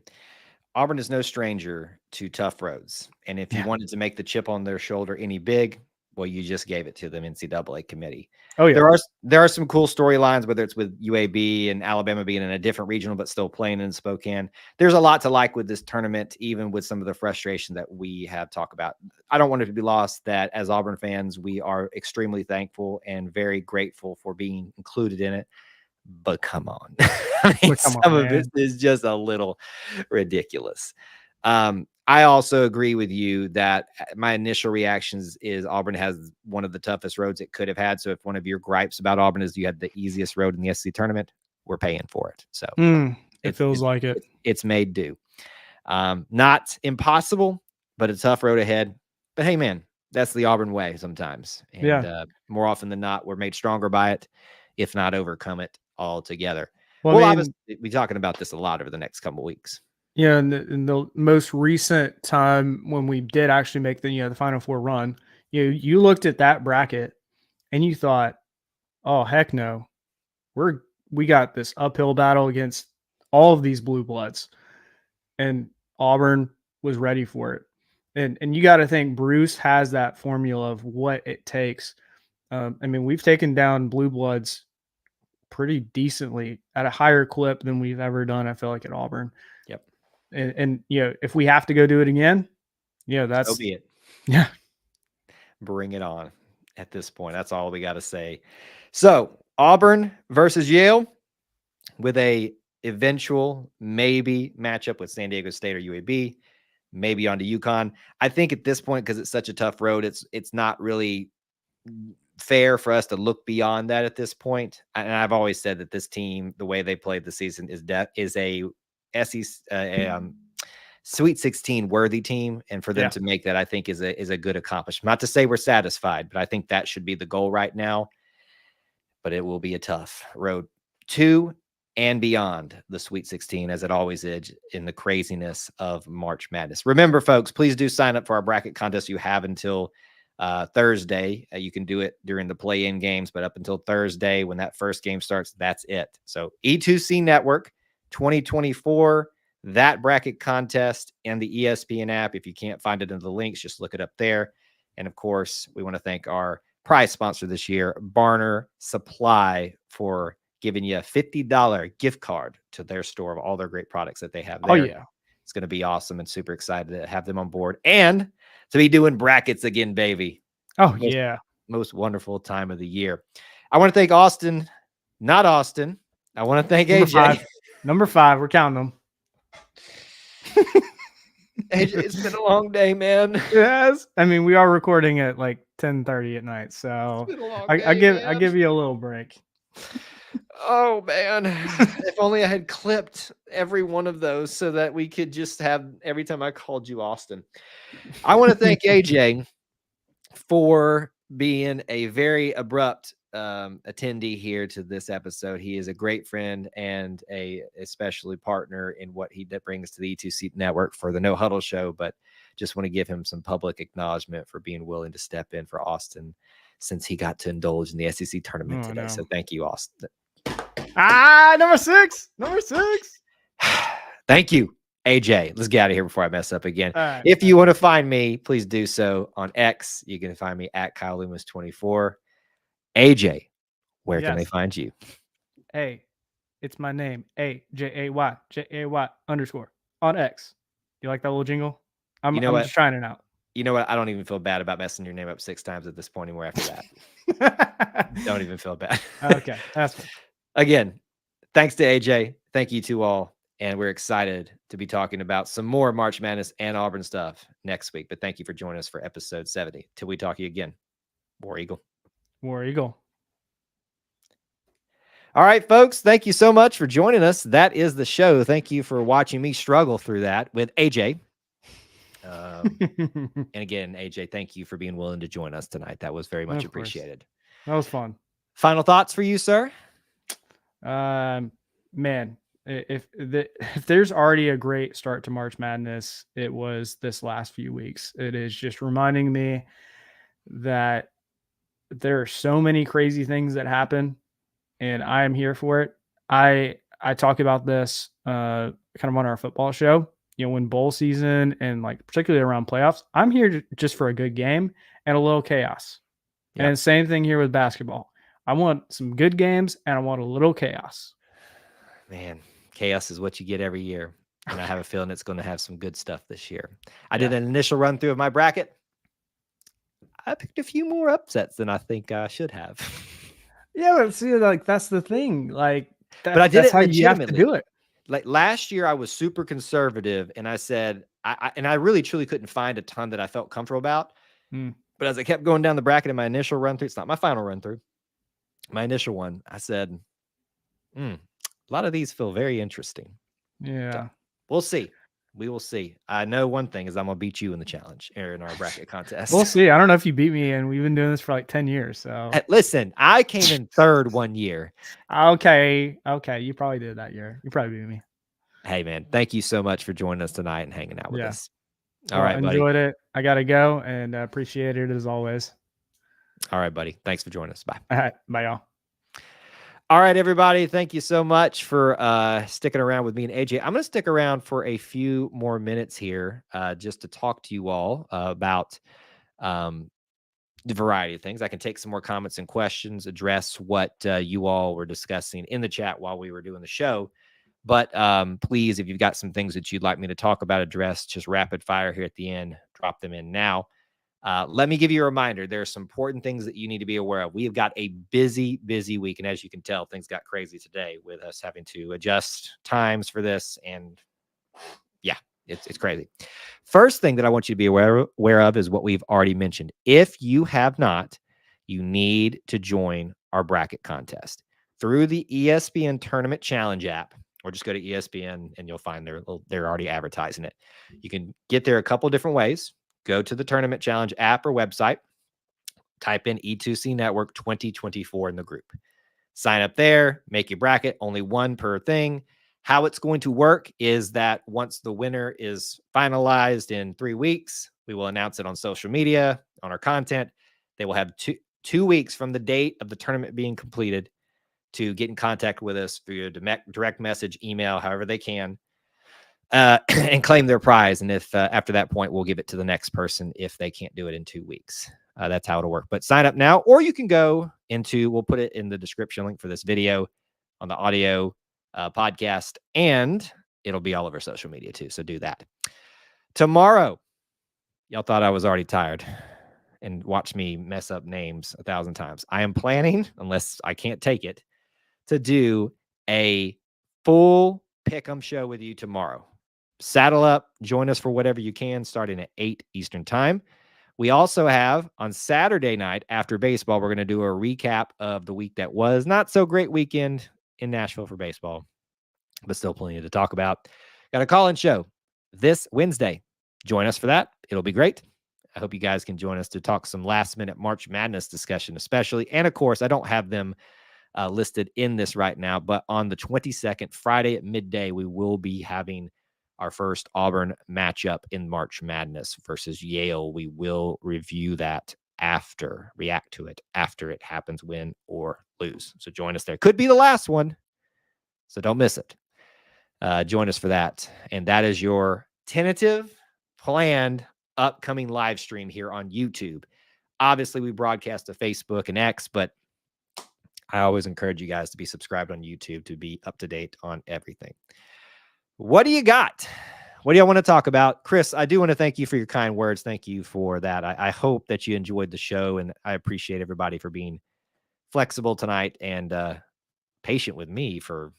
Auburn is no stranger to tough roads. And if you wanted to make the chip on their shoulder any big, well, you just gave it to them NCAA committee. Oh, yeah. There are some cool storylines, whether it's with UAB and Alabama being in a different regional but still playing in Spokane. There's a lot to like with this tournament, even with some of the frustration that we have talked about. I don't want it to be lost that as Auburn fans, we are extremely thankful and very grateful for being included in it. But come on. I mean, some of this is just a little ridiculous. I also agree with you that my initial reactions is Auburn has one of the toughest roads it could have had. So if one of your gripes about Auburn is you had the easiest road in the SEC tournament, we're paying for it. So it feels like it. It's made do. Not impossible, but a tough road ahead. But hey, man, that's the Auburn way sometimes. And more often than not, we're made stronger by it, if not overcome it altogether. Well, obviously, we'll be talking about this a lot over the next couple of weeks. Yeah, in the most recent time when we did actually make the Final Four run, you looked at that bracket and you thought, oh heck no, we got this uphill battle against all of these blue bloods, and Auburn was ready for it. And you got to think Bruce has that formula of what it takes. I mean, we've taken down blue bloods pretty decently at a higher clip than we've ever done, I feel like, at Auburn. Yep. And if we have to go do it again, that's so be it. Yeah. Bring it on at this point. That's all we got to say. So Auburn versus Yale with a eventual maybe matchup with San Diego State or UAB, maybe on to UConn. I think at this point, because it's such a tough road, it's not really fair for us to look beyond that at this point. And I've always said that this team, the way they played the season, is a SEC Sweet 16 worthy team, and for them to make that, I think is a good accomplishment. Not to say we're satisfied, but I think that should be the goal right now. But it will be a tough road to and beyond the Sweet 16, as it always is in the craziness of March Madness. Remember, folks, please do sign up for our bracket contest. You have until Thursday. You can do it during the play-in games, but up until Thursday, when that first game starts, that's it. So E2C Network 2024, that bracket contest, and the ESPN app. If you can't find it in the links, just look it up there. And of course, we want to thank our prize sponsor this year, Barner Supply, for giving you a $50 gift card to their store of all their great products that they have there. Oh, yeah. It's going to be awesome, and super excited to have them on board and to be doing brackets again, baby. Oh, Most wonderful time of the year. I want to thank Austin, not Austin. I want to thank AJ. Number 5. We're counting them. AJ, it's been a long day, man. Yes. I mean, we are recording at like 10:30 at night, so I give you a little break. Oh man, if only I had clipped every one of those so that we could just have every time I called you Austin. I want to thank AJ for being a very abrupt attendee here to this episode. He is a great friend and especially partner in what he brings to the E2C Network for the No Huddle Show, but just want to give him some public acknowledgement for being willing to step in for Austin since he got to indulge in the SEC tournament today. No. So thank you, Austin. Number 6. Thank you. AJ, let's get out of here before I mess up again. All right. If you want to find me, please do so on X. You can find me at Kyle Loomis 24. AJ, where can they find you? Hey, it's my name. AJAY underscore on X. You like that little jingle? I'm just trying it out. You know what? I don't even feel bad about messing your name up 6 times at this point anymore after that. Don't even feel bad. Okay, that's cool. Again, thanks to AJ. Thank you to all. And we're excited to be talking about some more March Madness and Auburn stuff next week. But thank you for joining us for episode 70. Till we talk to you again. War Eagle. War Eagle. All right, folks. Thank you so much for joining us. That is the show. Thank you for watching me struggle through that with AJ. And again, AJ, thank you for being willing to join us tonight. That was very much appreciated. That was fun. Final thoughts for you, sir? Man, if there's already a great start to March Madness, it was this last few weeks. It is just reminding me that there are so many crazy things that happen, and I am here for it. I talk about this kind of on our football show. You know, when bowl season and like particularly around playoffs, I'm here just for a good game and a little chaos. Yep. And same thing here with basketball. I want some good games and I want a little chaos. Man, chaos is what you get every year. And I have a feeling it's going to have some good stuff this year. I did an initial run through of my bracket. I picked a few more upsets than I think I should have. Yeah, but see, like that's the thing. Like, but I did it how you have to do it. Like last year, I was super conservative, and I said, I really truly couldn't find a ton that I felt comfortable about. But as I kept going down the bracket in my initial run through, it's not my final run through, my initial one, I said, a lot of these feel very interesting. Yeah. So we'll see. We will see. I know one thing is I'm going to beat you in the challenge or in our bracket contest. We'll see. I don't know if you beat me, and we've been doing this for like 10 years. So listen, I came in third one year. Okay. You probably did that year. You probably beat me. Hey, man, thank you so much for joining us tonight and hanging out with us. All right, buddy. Enjoyed it. I got to go and appreciate it as always. All right, buddy. Thanks for joining us. Bye. All right. Bye, y'all. All right, everybody. Thank you so much for sticking around with me and AJ. I'm going to stick around for a few more minutes here just to talk to you all about the variety of things. I can take some more comments and questions, address what you all were discussing in the chat while we were doing the show. But please, if you've got some things that you'd like me to talk about, address, just rapid fire here at the end, drop them in now. Let me give you a reminder. There are some important things that you need to be aware of. We have got a busy week. And as you can tell, things got crazy today with us having to adjust times for this. And yeah, it's crazy. First thing that I want you to be aware of is what we've already mentioned. If you have not, you need to join our bracket contest through the ESPN Tournament Challenge app, or just go to ESPN and you'll find they're already advertising it. You can get there a couple different ways. Go to the Tournament Challenge app or website, type in E2C Network 2024 in the group. Sign up there, make your bracket, only one per thing. How it's going to work is that once the winner is finalized in 3 weeks, we will announce it on social media, on our content. They will have two weeks from the date of the tournament being completed to get in contact with us through direct message, email, however they can. And claim their prize. And if after that point, we'll give it to the next person if they can't do it in 2 weeks. That's how it'll work. But sign up now, or you can go we'll put it in the description link for this video on the audio podcast, and it'll be all over social media too. So do that. Tomorrow, y'all thought I was already tired and watch me mess up names 1,000 times. I am planning, unless I can't take it, to do a full pick'em show with you tomorrow. Saddle up, join us for whatever you can, starting at 8 Eastern time. We also have on Saturday night after baseball, we're going to do a recap of the week that was. Not so great weekend in Nashville for baseball, but still plenty to talk about. Got a call-in show this Wednesday. Join us for that. It'll be great. I hope you guys can join us to talk some last-minute March Madness discussion, especially. And, of course, I don't have them listed in this right now, but on the 22nd, Friday at midday, we will be having our first Auburn matchup in March Madness versus Yale. We will review that react to it after it happens, win or lose. So join us there. Could be the last one, so don't miss it. join us for that. And that is your tentative, planned, upcoming live stream here on YouTube. Obviously, we broadcast to Facebook and X, but I always encourage you guys to be subscribed on YouTube to be up to date on everything. What do you got? What do y'all want to talk about? Chris, I do want to thank you for your kind words. Thank you for that. I hope that you enjoyed the show, and I appreciate everybody for being flexible tonight and patient with me for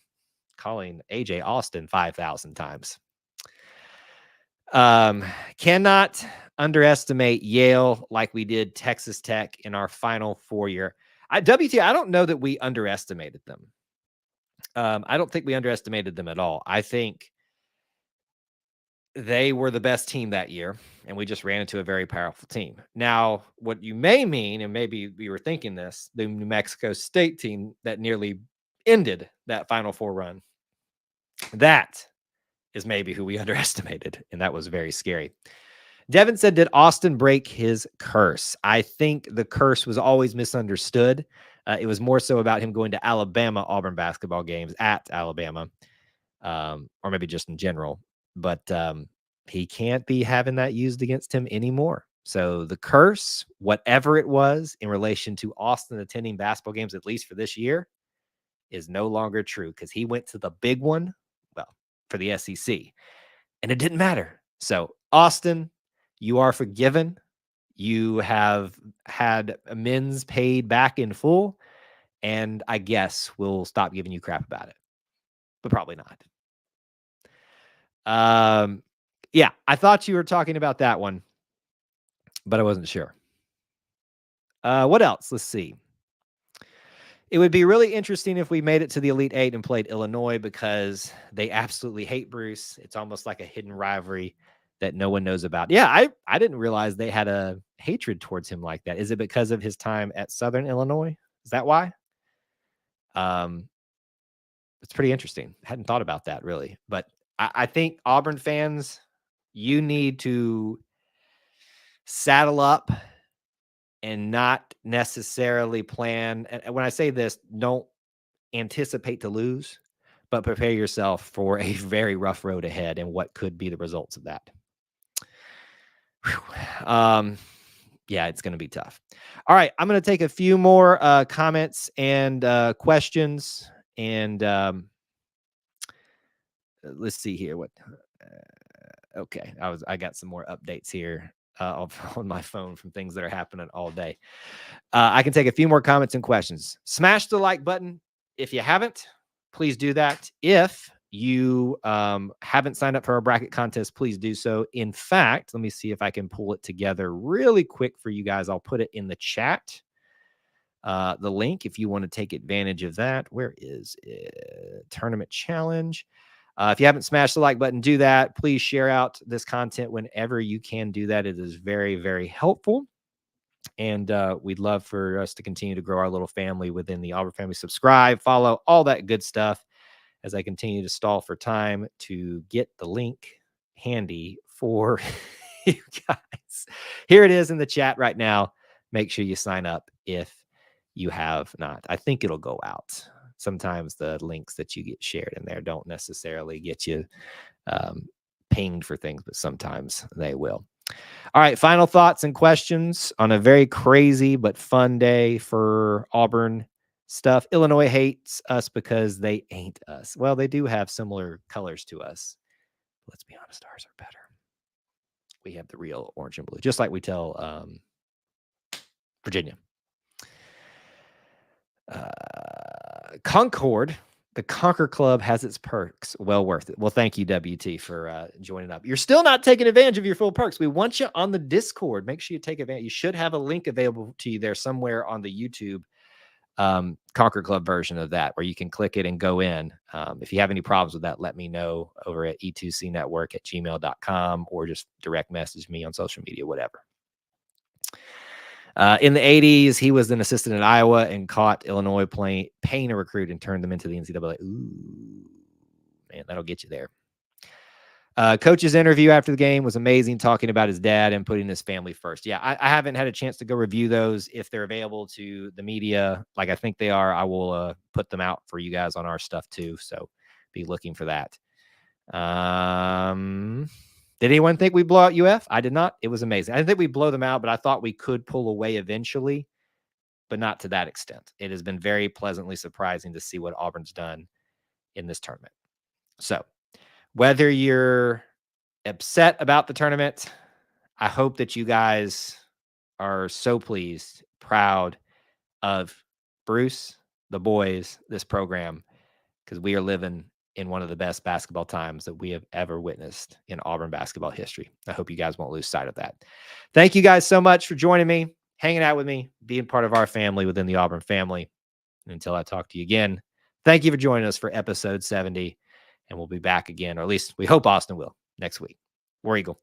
calling AJ Austin 5,000 times. Cannot underestimate Yale like we did Texas Tech in our Final Four year. WT, I don't know that we underestimated them. I don't think we underestimated them at all. I think they were the best team that year, and we just ran into a very powerful team. Now, what you may mean, and maybe we were thinking this, the New Mexico State team that nearly ended that Final Four run, that is maybe who we underestimated, and that was very scary. Devin said, did Austin break his curse? I think the curse was always misunderstood. It was more so about him going to Alabama Auburn basketball games at Alabama, or maybe just in general. But he can't be having that used against him anymore. So the curse, whatever it was in relation to Austin attending basketball games, at least for this year, is no longer true because he went to the big one, well, for the SEC, and it didn't matter. So Austin, you are forgiven. You have had amends paid back in full, and I guess we'll stop giving you crap about it, but probably not. Yeah, I thought you were talking about that one, but I wasn't sure. What else? Let's see. It would be really interesting if we made it to the Elite Eight and played Illinois because they absolutely hate Bruce. It's almost like a hidden rivalry that no one knows about. Yeah, I didn't realize they had a hatred towards him like that. Is it because of his time at Southern Illinois? Is that why? It's pretty interesting. I hadn't thought about that really, but I think Auburn fans, you need to saddle up and not necessarily plan. And when I say this, don't anticipate to lose, but prepare yourself for a very rough road ahead and what could be the results of that. Yeah, it's going to be tough. All right, I'm going to take a few more comments and questions, and let's see here. What? Okay, I got some more updates here on my phone from things that are happening all day. I can take a few more comments and questions. Smash the like button if you haven't. Please do that. If you haven't signed up for our bracket contest, please do so. In fact, let me see if I can pull it together really quick for you guys. I'll put it in the chat. The link, if you want to take advantage of that. Where is it? Tournament challenge. If you haven't smashed the like button, do that. Please share out this content whenever you can do that. It is very, very helpful. And we'd love for us to continue to grow our little family within the Auburn family. Subscribe, follow, all that good stuff as I continue to stall for time to get the link handy for you guys. Here it is in the chat right now. Make sure you sign up if you have not. I think it'll go out. Sometimes the links that you get shared in there don't necessarily get you pinged for things, but sometimes they will. All right, final thoughts and questions on a very crazy but fun day for Auburn stuff. Illinois hates us because they ain't us. Well, they do have similar colors to us. Let's be honest, ours are better. We have the real orange and blue, just like we tell Virginia. Concord, the Conquer Club has its perks. Well worth it. Well, thank you, WT, for joining up. You're still not taking advantage of your full perks. We want you on the Discord. Make sure you take advantage. You should have a link available to you there somewhere on the YouTube Conquer Club version of that, where you can click it and go in. If you have any problems with that, let me know over at E2C Network at gmail.com, or just direct message me on social media, whatever. In the 80s, he was an assistant at Iowa and caught Illinois paying a recruit and turned them into the NCAA. Ooh, man, that'll get you there. Coach's interview after the game was amazing, talking about his dad and putting his family first. Yeah, I haven't had a chance to go review those. If they're available to the media, like I think they are, I will put them out for you guys on our stuff too. So be looking for that. Did anyone think we blow out UF? I did not. It was amazing. I didn't think we blow them out, but I thought we could pull away eventually, but not to that extent. It has been very pleasantly surprising to see what Auburn's done in this tournament. So whether you're upset about the tournament, I hope that you guys are so pleased, proud of Bruce, the boys, this program, because we are living in one of the best basketball times that we have ever witnessed in Auburn basketball history. I hope you guys won't lose sight of that. Thank you guys so much for joining me, hanging out with me, being part of our family within the Auburn family. And until I talk to you again, thank you for joining us for episode 70. And we'll be back again, or at least we hope Austin will, next week. War Eagle.